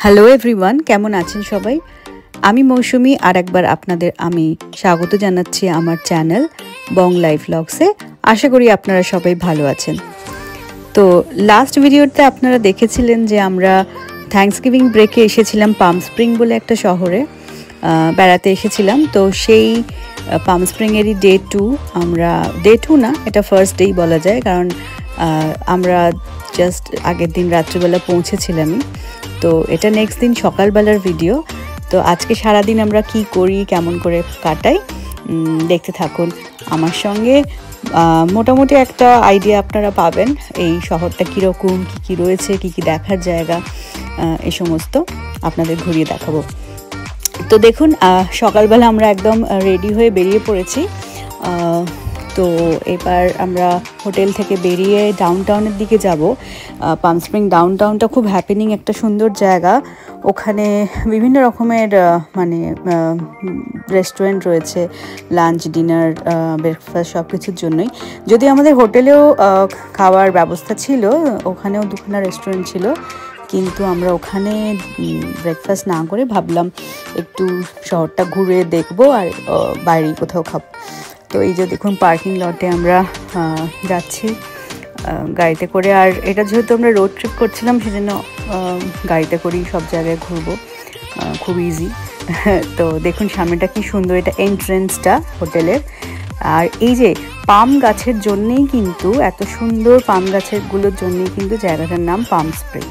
Hello everyone, কেমন আছেন সবাই? আমি মৌসুমি আর একবার আপনাদের আমি স্বাগত জানাচ্ছি আমার চ্যানেল বং লাইফ ব্লগসে। আশা করি আপনারা সবাই ভালো আছেন। তো লাস্ট ভিডিওতে আপনারা দেখেছিলেন যে আমরা থ্যাঙ্কসগিভিং ব্রেকে এসেছিলাম পাম স্প্রিং বলে একটা শহরে বেড়াতে এসেছিলাম। তো সেই পাম স্প্রিংয়েরই ডে টু না, এটা ফার্স্ট ডেই বলা যায়, কারণ আমরা জাস্ট আগের দিন রাত্রিবেলা পৌঁছেছিলামই। তো এটা নেক্সট দিন সকালবেলার ভিডিও। তো আজকে সারাদিন আমরা কি করি, কেমন করে কাটাই, দেখতে থাকুন আমার সঙ্গে। মোটামুটি একটা আইডিয়া আপনারা পাবেন এই শহরটা কীরকম, কী কী রয়েছে, কী কী দেখার জায়গা, এই সমস্ত আপনাদের ঘুরিয়ে দেখাবো। তো দেখুন, সকালবেলা আমরা একদম রেডি হয়ে বেরিয়ে পড়েছি। তো এবার আমরা হোটেল থেকে বেরিয়ে ডাউনটাউনের দিকে যাব। পাম স্প্রিং ডাউনটাউনটা খুব হ্যাপেনিং একটা সুন্দর জায়গা। ওখানে বিভিন্ন রকমের রেস্টুরেন্ট রয়েছে, লাঞ্চ, ডিনার, ব্রেকফাস্ট সব কিছুর জন্যই। যদি আমাদের হোটেলেও খাওয়ার ব্যবস্থা ছিল, ওখানেও দুখানা রেস্টুরেন্ট ছিল, কিন্তু আমরা ওখানে ব্রেকফাস্ট না করে ভাবলাম একটু শহরটা ঘুরে দেখবো আর বাইরেই কোথাও খাবো। তো এই যে দেখুন, পার্কিং লটে আমরা যাচ্ছি গাড়িতে করে। আর এটা যেহেতু আমরা রোড ট্রিপ করছিলাম, সেজন্য গাড়িতে করেই সব জায়গায় ঘুরবো, খুব ইজি। তো দেখুন সামনেটা কি সুন্দর, এটা এন্ট্রেন্সটা হোটেলের। আর এই যে পাম গাছের জন্যেই কিন্তু, এত সুন্দর পাম গাছেরগুলোর জন্যেই কিন্তু জায়গাটার নাম পাম স্প্রিং।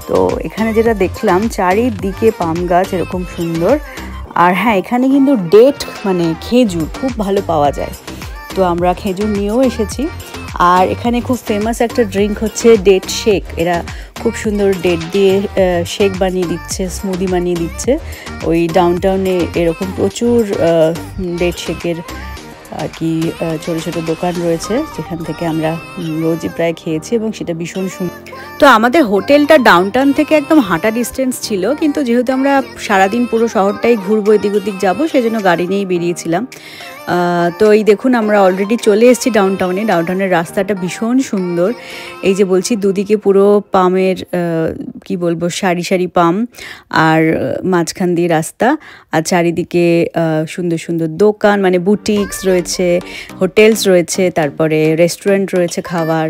তো এখানে যেটা দেখলাম, চারিদিকে পাম গাছ এরকম সুন্দর। আর হ্যাঁ, এখানে কিন্তু ডেট খেজুর খুব ভালো পাওয়া যায়। তো আমরা খেজুর নিয়েও এসেছি। আর এখানে খুব ফেমাস একটা ড্রিঙ্ক হচ্ছে ডেট শেক। এরা খুব সুন্দর ডেট দিয়ে শেক বানিয়ে দিচ্ছে, স্মুদি বানিয়ে দিচ্ছে। ওই ডাউনটাউনে এরকম প্রচুর ডেট শেকের আর কি ছোটো ছোটো দোকান রয়েছে, যেখান থেকে আমরা রোজই প্রায় খেয়েছি এবং সেটা ভীষণ সুন্দর। তো আমাদের হোটেলটা ডাউনটাউন থেকে একদম হাঁটা ডিস্টেন্স ছিল, কিন্তু যেহেতু আমরা সারাদিন পুরো শহরটাই ঘুরবো, এদিক ওদিক যাবো, সেজন্য গাড়ি নিয়েই বেরিয়েছিলাম। তো এই দেখুন, আমরা অলরেডি চলে এসেছি ডাউনটাউনে। ডাউনটাউনের রাস্তাটা ভীষণ সুন্দর। এই যে বলছি, দুদিকে পুরো পামের কি বলবো, সারি সারি পাম, আর মাঝখান দিয়ে রাস্তা, আর চারিদিকে সুন্দর সুন্দর দোকান, বুটিক্স রয়েছে, হোটেলস রয়েছে, তারপরে রেস্টুরেন্ট রয়েছে খাবার,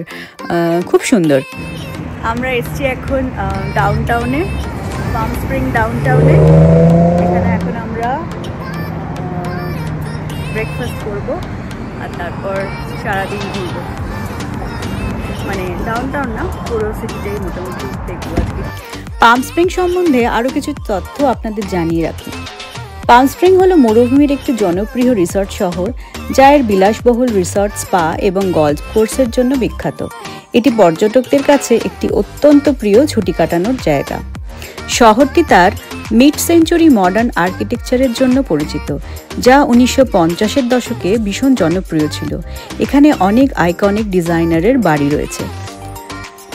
খুব সুন্দর। আমরা এসছি এখন ডাউনটাউনে, পাম স্প্রিং ডাউনটাউনে। এখানে এখন আমরা ব্রেকফাস্ট করব আর তারপর সারাদিন ঘুরবো। ডাউনটাউন না, পুরো সিটিটাই মোটামুটি দেখবো আজকে। পাম স্প্রিং সম্বন্ধে আরও কিছু তথ্য আপনাদের জানিয়ে রাখি। পাম স্প্রিং হলো মরুভূমির একটি জনপ্রিয় রিসর্ট শহর, যা এর বিলাসবহুল রিসর্ট, স্পা এবং গলফ কোর্সের জন্য বিখ্যাত। এটি পর্যটকদের কাছে একটি অত্যন্ত প্রিয় ছুটি কাটানোর জায়গা। শহরটি তার মিড সেঞ্চুরি মডার্ন আর্কিটেকচারের জন্য পরিচিত, যা 1950-এর দশকে ভীষণ জনপ্রিয় ছিল। এখানে অনেক আইকনিক ডিজাইনারের বাড়ি রয়েছে।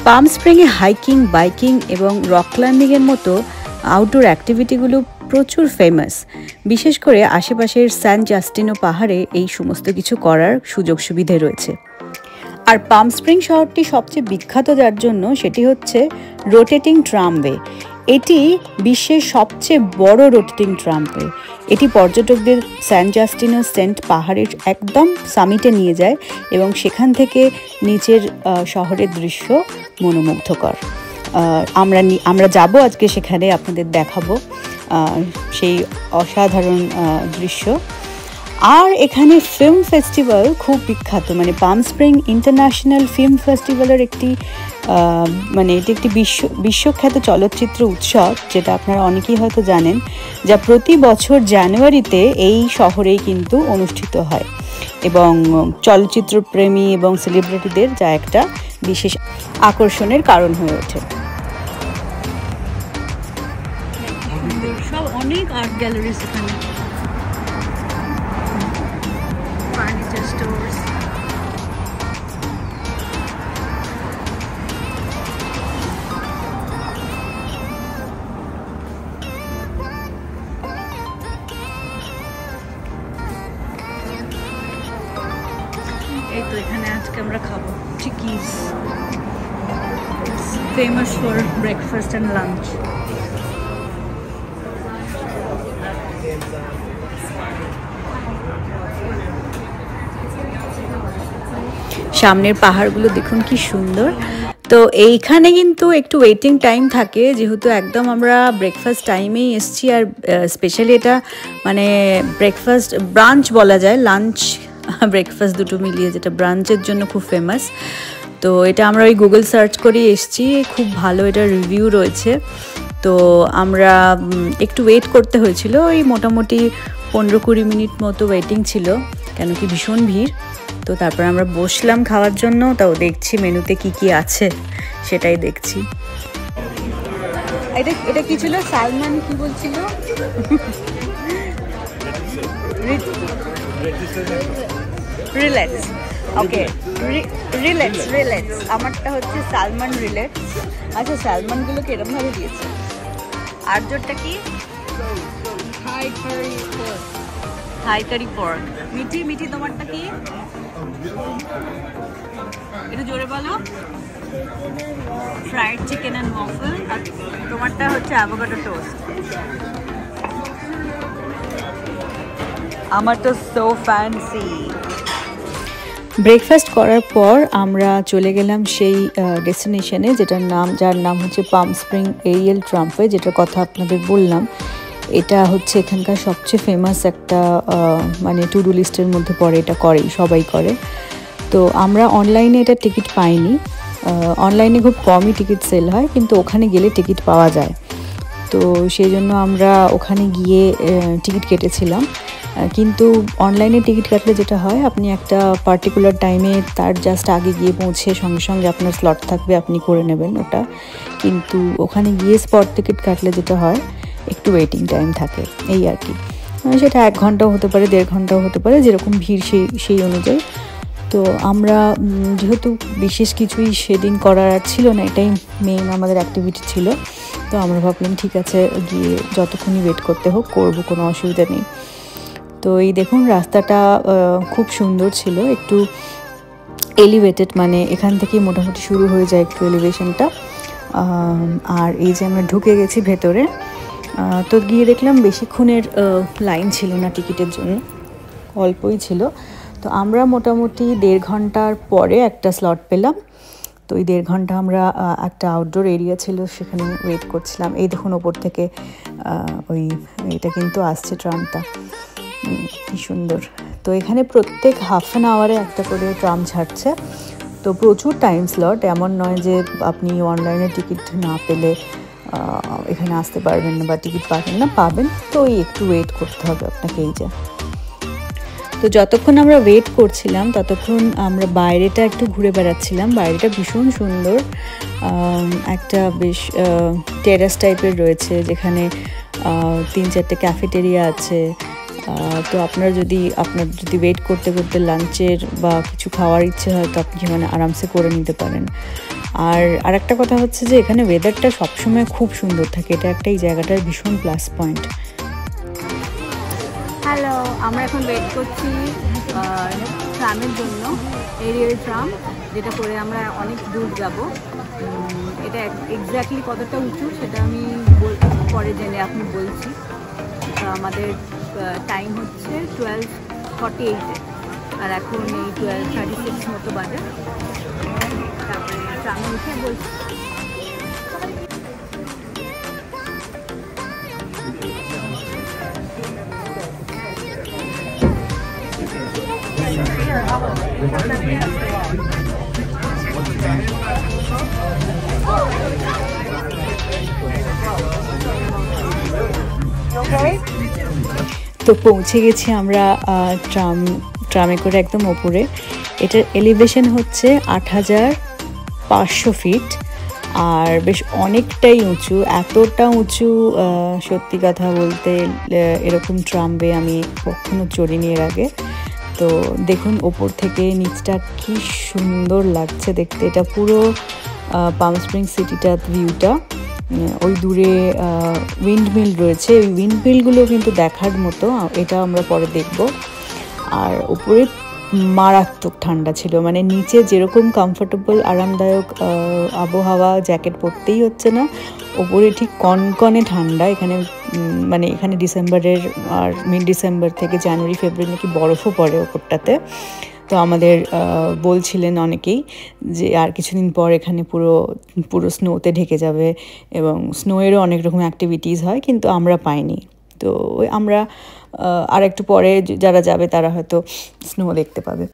পাম স্প্রিংয়ে হাইকিং, বাইকিং এবং রক ক্লাইম্বিংয়ের মতো আউটডোর অ্যাক্টিভিটিগুলো প্রচুর ফেমাস। বিশেষ করে আশেপাশের স্যান জাস্টিনো পাহাড়ে এই সমস্ত কিছু করার সুযোগ সুবিধে রয়েছে। আর পাম স্প্রিং শহরটি সবচেয়ে বিখ্যাত যার জন্য, সেটি হচ্ছে রোটেটিং ট্রামওয়ে। এটি বিশ্বের সবচেয়ে বড় রোটেটিং ট্রামওয়ে। এটি পর্যটকদের স্যান জাস্টিনো সেন্ট পাহাড়ের একদম সামিটে নিয়ে যায় এবং সেখান থেকে নিচের শহরের দৃশ্য মনোমুগ্ধকর। আমরা যাব আজকে সেখানে, আপনাদের দেখাবো সেই অসাধারণ দৃশ্য। আর এখানে ফিল্ম ফেস্টিভ্যাল খুব বিখ্যাত, পাম স্প্রিং ইন্টারন্যাশনাল ফিল্ম ফেস্টিভ্যালের একটি এটি একটি বিশ্বখ্যাত চলচ্চিত্র উৎসব, যেটা আপনারা অনেকেই হয়তো জানেন, যা প্রতি বছর জানুয়ারিতে এই শহরেই কিন্তু অনুষ্ঠিত হয় এবং চলচ্চিত্র প্রেমী এবং সেলিব্রিটিদের যা একটা বিশেষ আকর্ষণের কারণ হয়ে ওঠে। সব অনেক আর্ট গ্যালারিজ এখানে, ফার্নিচার স্টোরস। এই তো এখানে আজকে আমরা খাবো চিকিস, famous for breakfast and lunch. সামনের পাহাড়গুলো দেখুন কি সুন্দর। তো এইখানে কিন্তু একটু ওয়েটিং টাইম থাকে, যেহেতু একদম আমরা ব্রেকফাস্ট টাইমেই এসছি। আর স্পেশালি এটা মানে ব্রেকফাস্ট ব্রাঞ্চ বলা যায়, লাঞ্চ ব্রেকফাস্ট দুটো মিলিয়ে, যেটা ব্রাঞ্চের জন্য খুব ফেমাস। তো এটা আমরা ওই গুগল সার্চ করে এসছি, খুব ভালো এটা রিভিউ রয়েছে। তো আমরা একটু ওয়েট করতে হয়েছিল, ওই মোটামুটি 15-20 মিনিট মতো ওয়েটিং ছিল, কেন কি ভীষণ ভিড়। তো তারপর আমরা বসলাম খাওয়ার জন্য, তাও দেখছি মেনুতে কি কি আছে সেটাই দেখছি। এটা এটা কি ছিল? সালমান কি বলছিল? রিলেটস। ওকে, রিলেটস আমারটা হচ্ছে সালমান রিলেটস। আচ্ছা, সালমানগুলো কিরমভাবে দিয়েছে? আর্যরটা কি? থাই কারি পর্ক। মিঠি তোমারটা কি? একটু জোরে বলো। Fried chicken and waffle. আর তোমারটা হচ্ছে অ্যাভোকাডো টোস্ট। আমার তো সো ফ্যান্সি। ব্রেকফাস্ট করার পর আমরা চলে গেলাম সেই ডেস্টিনেশনে যার নাম হচ্ছে পাম স্প্রিং এরিয়াল ট্রাম্পওয়ে, যেটার কথা আপনাদের বললাম। এটা হচ্ছে এখানকার সবচেয়ে ফেমাস একটা মানে টু ডু লিস্টের মধ্যে পড়ে, এটা সবাই করে। তো আমরা অনলাইনে এটা টিকিট পাইনি, অনলাইনে খুব কমই টিকিট সেল হয়, কিন্তু ওখানে গেলে টিকিট পাওয়া যায়। তো সেই জন্য আমরা ওখানে গিয়ে টিকিট কেটেছিলাম। কিন্তু অনলাইনে টিকিট কাটলে যেটা হয়, আপনি একটা পার্টিকুলার টাইমে তার জাস্ট আগে গিয়ে পৌঁছে সঙ্গে সঙ্গে আপনার স্লট থাকবে, আপনি করে নেবেন ওটা। কিন্তু ওখানে গিয়ে স্পট টিকিট কাটলে যেটা হয়, একটু ওয়েটিং টাইম থাকে, এই আর কি। সেটা 1 ঘন্টাও হতে পারে, 1.5 ঘন্টাও হতে পারে, যেরকম ভিড় সেই অনুযায়ী। তো আমরা যেহেতু বিশেষ কিছুই সেদিন করার ছিল না, এটাই মেইন আমাদের অ্যাক্টিভিটি ছিল। তো আমরা ভাবলাম ঠিক আছে, গিয়ে যতক্ষণই ওয়েট করতে হোক করবো, কোনো অসুবিধা নেই। তো এই দেখুন রাস্তাটা খুব সুন্দর ছিল, একটু এলিভেটেড, মানে এখান থেকে মোটামুটি শুরু হয়ে যায় একটু এলিভেশনটা। আর এই যে আমরা ঢুকে গেছি ভেতরে, তো গিয়ে দেখলাম বেশিক্ষণের লাইন ছিল না টিকিটের জন্য, অল্পই ছিল। তো আমরা মোটামুটি 1.5 ঘন্টার পরে একটা স্লট পেলাম। তো ওই 1.5 ঘন্টা আমরা একটা আউটডোর এরিয়া ছিল সেখানে ওয়েট করছিলাম। এই দেখুন ওপর থেকে এটা কিন্তু আসছে ট্রামটা, কি সুন্দর। তো এখানে প্রত্যেক হাফ অ্যান আওয়ারে একটা করে ট্রাম ছাড়ছে। তো প্রচুর টাইম স্লট, এমন নয় যে আপনি অনলাইনে টিকিট না পেলে এখানে আসতে পারবেন না বা টিকিট পাবেন না, পাবেন। তো একটু ওয়েট করতে হবে আপনাকে। এই যে, তো যতক্ষণ আমরা ওয়েট করছিলাম ততক্ষণ আমরা বাইরেটা একটু ঘুরে বেড়াচ্ছিলাম। বাইরেটা ভীষণ সুন্দর, একটা বেশ টেরাস টাইপের রয়েছে, যেখানে 3-4টে ক্যাফেটেরিয়া আছে। তো আপনার যদি ওয়েট করতে করতে লাঞ্চের বা কিছু খাওয়ার ইচ্ছে হয়, তো আপনি সেখানে আরামসে করে নিতে পারেন। আর একটা কথা হচ্ছে যে এখানে ওয়েদারটা সবসময় খুব সুন্দর থাকে, এটা একটা এই জায়গাটার ভীষণ প্লাস পয়েন্ট। হ্যালো, আমরা এখন ওয়েট করছি ট্রামের জন্য, এরিয়াল ট্রাম, যেটা করে আমরা অনেক দূর যাব। এটা এক্স্যাক্টলি কতটা উঁচু সেটা আমি পরে জেনে আপনি বলছি। আমাদের টাইম হচ্ছে 12:48, আর এখন এই 12:36 মতো বাজে। তারপরে ট্রামে উঠে বলছি। তো পৌঁছে গেছি আমরা ট্রামে করে একদম ওপরে। এটার এলিভেশন হচ্ছে 8,500 ফিট, আর বেশ অনেকটাই উঁচু। এতটা উঁচু সত্যি কথা বলতে এরকম ট্রামবে আমি কখনো চড়িনি এর আগে। তো দেখুন ওপর থেকে নিচটা কি সুন্দর লাগছে দেখতে। এটা পুরো পাম স্প্রিং সিটিটার ভিউটা। ওই দূরে উইন্ডমিল রয়েছে, ওই উইন্ডমিলগুলো কিন্তু দেখার মতো, এটা আমরা পরে দেখব। আর উপরে মারাত্মক ঠান্ডা ছিল, মানে নিচে যেরকম কমফোর্টেবল আরামদায়ক আবহাওয়া, জ্যাকেট পরতেই হচ্ছে না, ওপরে ঠিক কনকনে ঠান্ডা। মানে এখানে ডিসেম্বরের আর মিড ডিসেম্বর থেকে জানুয়ারি ফেব্রুয়ারি নাকি বরফও পড়ে ওপরটাতে। তো আমাদের বলছিলেন অনেকেই যে আর কিছুদিন পর এখানে পুরো পুরো স্নোতে ঢেকে যাবে এবং স্নোয়েরও অনেক রকম অ্যাক্টিভিটিস হয়, কিন্তু আমরা পাইনি। তো ওই আমরা আর একটু পরে যারা যাবে তারা হয়তো স্নো দেখতে পাবে।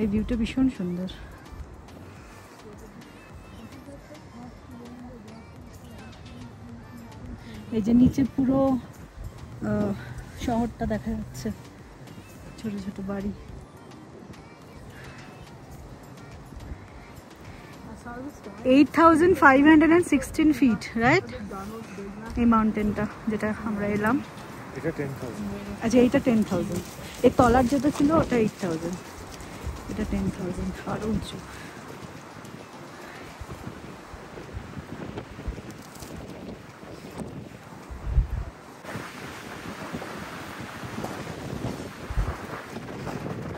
এই ভিউটা ভীষণ সুন্দর। এই যে নিচে পুরো শহরটা দেখা যাচ্ছে, ছোট ছোট বাড়ি। $8,516 feet, রাইট? এই মাউন্টেনটা যেটা আমরা এলাম, আচ্ছা এইটা 10,000। এই তলার যেটা ছিল ওটা 8,000, এটা 10,000, আরো উঁচু।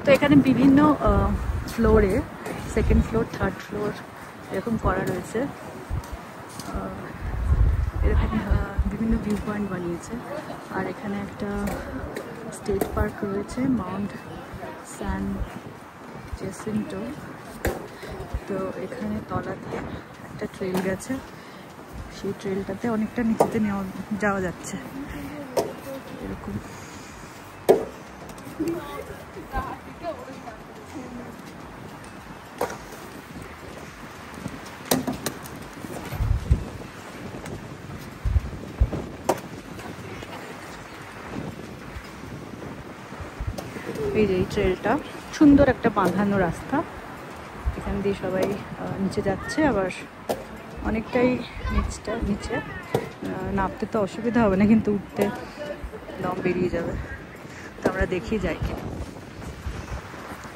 তো এখানে বিভিন্ন ফ্লোরে, সেকেন্ড ফ্লোর, থার্ড ফ্লোর এরকম করা রয়েছে। এরকম বিভিন্ন ভিউ পয়েন্ট বানিয়েছে। আর এখানে একটা স্টেট পার্ক রয়েছে, মাউন্ট স্যান জেসিন্টো। তো এখানে তলা দিয়ে একটা ট্রেল গেছে, সেই ট্রেলটাতে অনেকটা নিচেতে যাওয়া যাচ্ছে এরকম। এই যে এই ট্রেলটা সুন্দর একটা বাঁধানো রাস্তা, এখান দিয়ে সবাই নিচে যাচ্ছে। আবার অনেকটাই নিচে নামতে তো অসুবিধা হবে না, কিন্তু উঠতে দম বেরিয়ে যাবে। তো আমরা দেখি যাই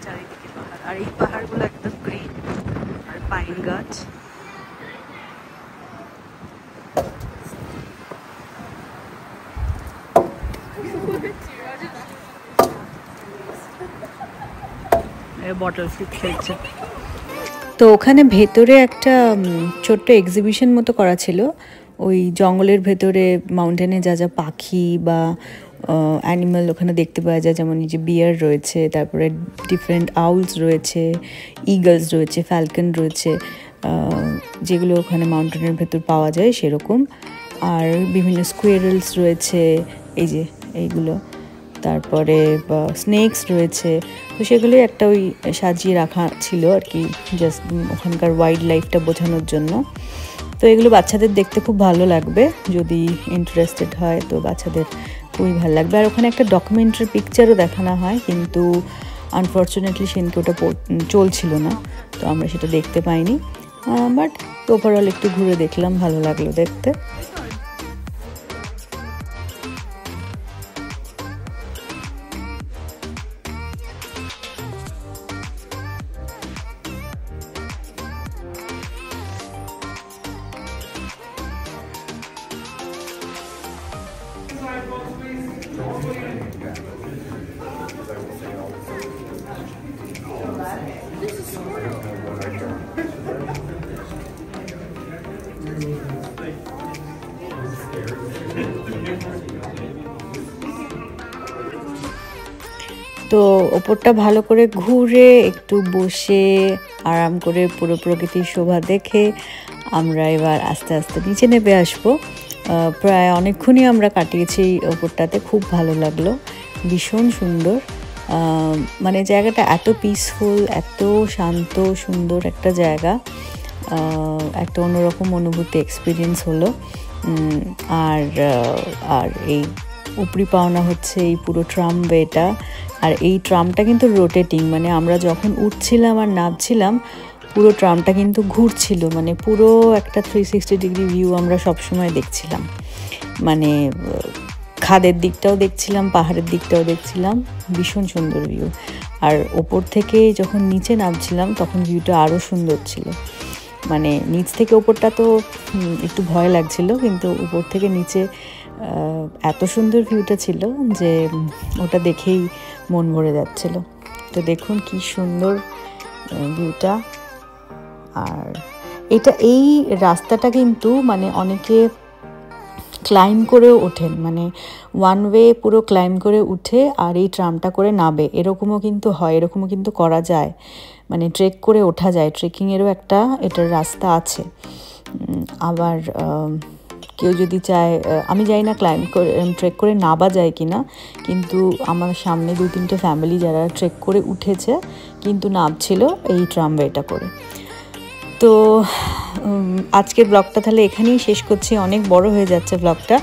চারিদিকে পাহাড়, আর এই পাহাড়গুলো একদম গ্রিন, আর পাইন গাছ। বটল ফ্লিপ খেলছে। তো ওখানে ভেতরে একটা ছোট্ট এক্সিবিশন মতো করা ছিল, ওই জঙ্গলের ভেতরে মাউন্টেনে যা যা পাখি বা অ্যানিমাল ওখানে দেখতে পাওয়া যায়, যেমন এই যে বিয়ার রয়েছে, তারপরে ডিফারেন্ট আউলস রয়েছে, ইগলস রয়েছে, ফ্যালকন রয়েছে, যেগুলো ওখানে মাউন্টেনের ভেতর পাওয়া যায় সেরকম। আর বিভিন্ন স্কুয়েরেলস রয়েছে, এই যে এইগুলো, তারপরে স্নেকস রয়েছে। তো সেগুলোই একটা ওই সাজিয়ে রাখা ছিল আর কি, জাস্ট ওখানকার ওয়াইল্ড লাইফটা বোঝানোর জন্য। তো এগুলো বাচ্চাদের দেখতে খুব ভালো লাগবে, যদি ইন্টারেস্টেড হয় তো বাচ্চাদের খুবই ভালো লাগবে। আর ওখানে একটা ডকুমেন্টারি পিকচারও দেখানো হয়, কিন্তু আনফর্চুনেটলি সেদিনকে ওটা চলছিল না, তো আমরা সেটা দেখতে পাইনি। বাট ওভারঅল একটু ঘুরে দেখলাম, ভালো লাগলো দেখতে। তো ওপরটা ভালো করে ঘুরে একটু বসে আরাম করে পুরো প্রকৃতির শোভা দেখে আমরা এবার আস্তে আস্তে নিচে নেমে আসবো। প্রায় অনেকক্ষণই আমরা কাটিয়েছি ওপরটাতে, খুব ভালো লাগলো, ভীষণ সুন্দর। মানে জায়গাটা এত পিসফুল, এত শান্ত সুন্দর একটা জায়গা, একটা অন্যরকম অনুভূতি এক্সপিরিয়েন্স হলো। আর আর এই উপরি পাওনা হচ্ছে এই পুরো ট্রামওয়েটা। আর এই ট্রামটা কিন্তু রোটেটিং, মানে আমরা যখন উঠছিলাম আর নামছিলাম পুরো ট্রামটা কিন্তু ঘুরছিল, মানে পুরো একটা 360 ডিগ্রি ভিউ আমরা সবসময় দেখছিলাম। মানে খাদের দিকটাও দেখছিলাম, পাহাড়ের দিকটাও দেখছিলাম, ভীষণ সুন্দর ভিউ। আর ওপর থেকে যখন নিচে নামছিলাম তখন ভিউটা আরও সুন্দর ছিল। মানে নিচ থেকে ওপরটা তো একটু ভয় লাগছিল, কিন্তু উপর থেকে নিচে এত সুন্দর ভিউটা ছিল যে ওটা দেখেই মন ভরে যাচ্ছিল। এটা দেখুন কি সুন্দর ভিউটা। আর এই রাস্তাটা কিন্তু মানে অনেকে ক্লাইম্ব করেও ওঠেন, মানে ওয়ান ওয়ে পুরো ক্লাইম্ব করে উঠে আর এই ট্রামটা করে নাবে, এরকমও কিন্তু হয়, এরকমও কিন্তু করা যায়, মানে ট্রেক করে ওঠা যায়, ট্রেকিংয়েরও একটা এটার রাস্তা আছে। আবার কেউ যদি চায়, আমি জানি না ট্রেক করে নাবা যায় কি না, কিন্তু আমার সামনে 2-3টে ফ্যামিলি যারা ট্রেক করে উঠেছে কিন্তু নামছিল এই ট্রামওয়েটা করে। তো আজকের ব্লগটা তাহলে এখানেই শেষ করছি, অনেক বড় হয়ে যাচ্ছে ব্লগটা।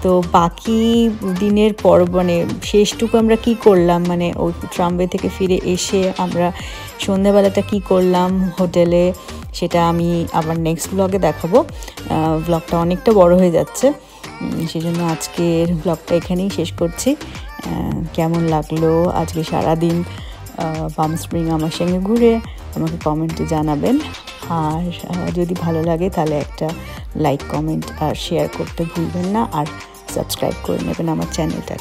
তো বাকি দিনের পর মানে শেষটুকু আমরা কি করলাম, মানে ওই ট্রামওয়ে থেকে ফিরে এসে আমরা সন্ধ্যাবেলাটা কি করলাম হোটেলে, সেটা আমি আবার নেক্সট ব্লগে দেখাবো। ব্লগটা অনেকটা বড় হয়ে যাচ্ছে, সেজন্য আজকের ব্লগটা এখানেই শেষ করছি। কেমন লাগলো আজকে সারাদিন পাম স্প্রিং আমার সঙ্গে ঘুরে আমাকে কমেন্টে জানাবেন। আর যদি ভালো লাগে তাহলে একটা লাইক, কমেন্ট আর শেয়ার করতে ভুলবেন না, আর সাবস্ক্রাইব করে নেবেন আমার চ্যানেলটা।